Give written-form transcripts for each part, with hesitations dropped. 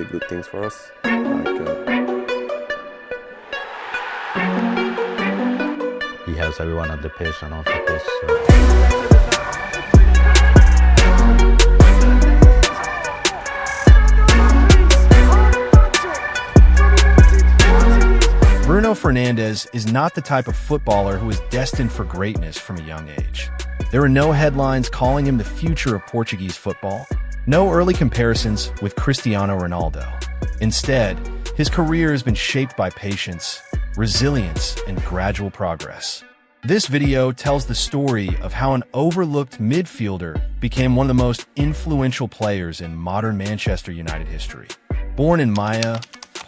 good things for us. He has everyone on the pitch and off the pitch. Bruno Fernandes is not the type of footballer who is destined for greatness from a young age. There are no headlines calling him the future of Portuguese football, no early comparisons with Cristiano Ronaldo. Instead, his career has been shaped by patience, resilience, and gradual progress. This video tells the story of how an overlooked midfielder became one of the most influential players in modern Manchester United history. Born in Maia,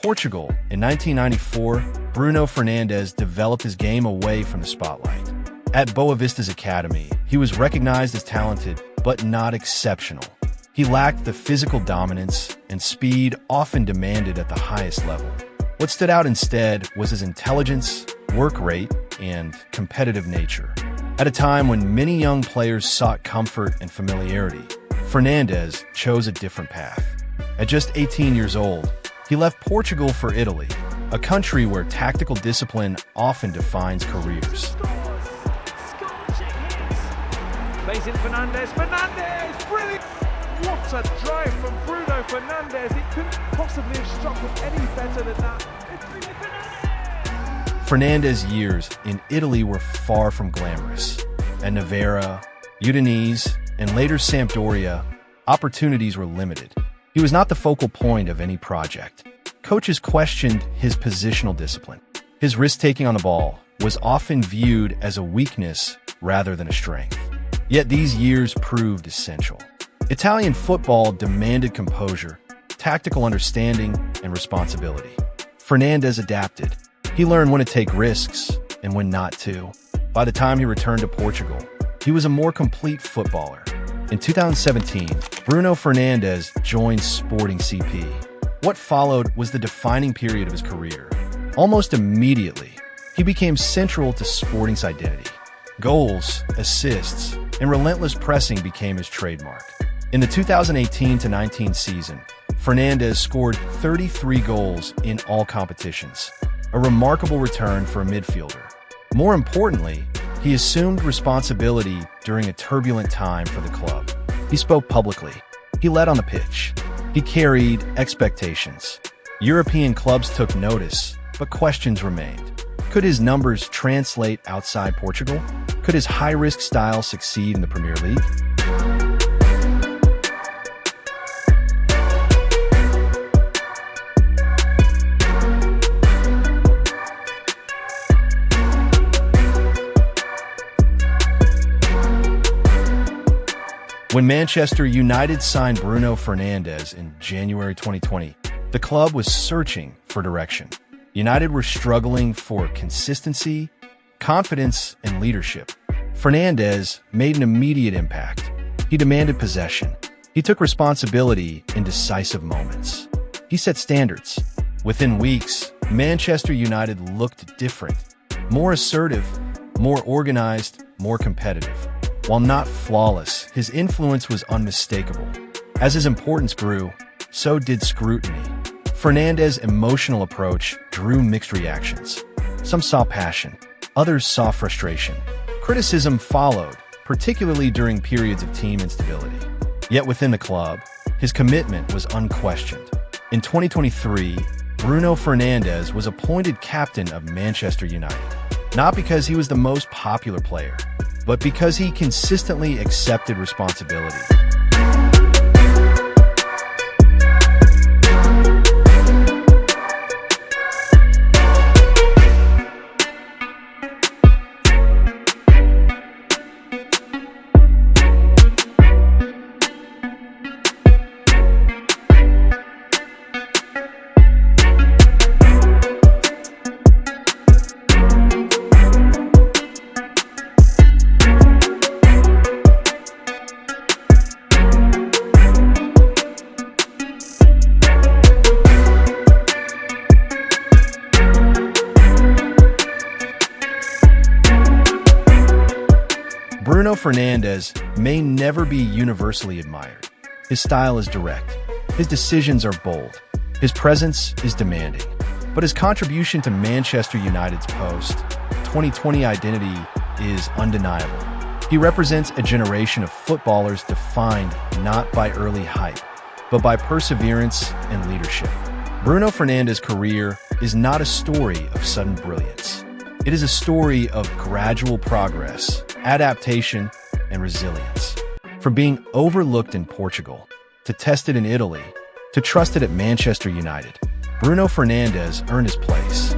Portugal in 1994, Bruno Fernandes developed his game away from the spotlight. At Boa Vista's academy, he was recognized as talented, but not exceptional. He lacked the physical dominance and speed often demanded at the highest level. What stood out instead was his intelligence, work rate, and competitive nature. At a time when many young players sought comfort and familiarity, Fernandes chose a different path. At just 18 years old, he left Portugal for Italy, a country where tactical discipline often defines careers. Plays in Fernandes, brilliant! What a drive from Bruno Fernandes, it couldn't possibly have struck him any better than that. Fernandes' years in Italy were far from glamorous. At Novara, Udinese, and later Sampdoria, opportunities were limited. He was not the focal point of any project. Coaches questioned his positional discipline. His risk-taking on the ball was often viewed as a weakness rather than a strength. Yet these years proved essential. Italian football demanded composure, tactical understanding, and responsibility. Fernandes adapted. He learned when to take risks and when not to. By the time he returned to Portugal, he was a more complete footballer. In 2017, Bruno Fernandes joined Sporting CP. What followed was the defining period of his career. Almost immediately, he became central to Sporting's identity. Goals, assists, and relentless pressing became his trademark. In the 2018-19 season, Fernandes scored 33 goals in all competitions, a remarkable return for a midfielder. More importantly, he assumed responsibility during a turbulent time for the club. He spoke publicly. He led on the pitch. He carried expectations. European clubs took notice, but questions remained. Could his numbers translate outside Portugal? Could his high-risk style succeed in the Premier League? When Manchester United signed Bruno Fernandes in January 2020, the club was searching for direction. United were struggling for consistency, confidence, and leadership. Fernandes made an immediate impact. He demanded possession. He took responsibility in decisive moments. He set standards. Within weeks, Manchester United looked different, more assertive, more organized, more competitive. While not flawless, his influence was unmistakable. As his importance grew, so did scrutiny. Fernandes' emotional approach drew mixed reactions. Some saw passion, others saw frustration. Criticism followed, particularly during periods of team instability. Yet within the club, his commitment was unquestioned. In 2023, Bruno Fernandes was appointed captain of Manchester United, not because he was the most popular player, but because he consistently accepted responsibility. Bruno Fernandes may never be universally admired. His style is direct. His decisions are bold. His presence is demanding, but his contribution to Manchester United's post-2020 identity is undeniable. He represents a generation of footballers defined not by early hype, but by perseverance and leadership. Bruno Fernandes' career is not a story of sudden brilliance. It is a story of gradual progress, adaptation, and resilience. From being overlooked in Portugal, to tested in Italy, to trusted at Manchester United, Bruno Fernandes earned his place.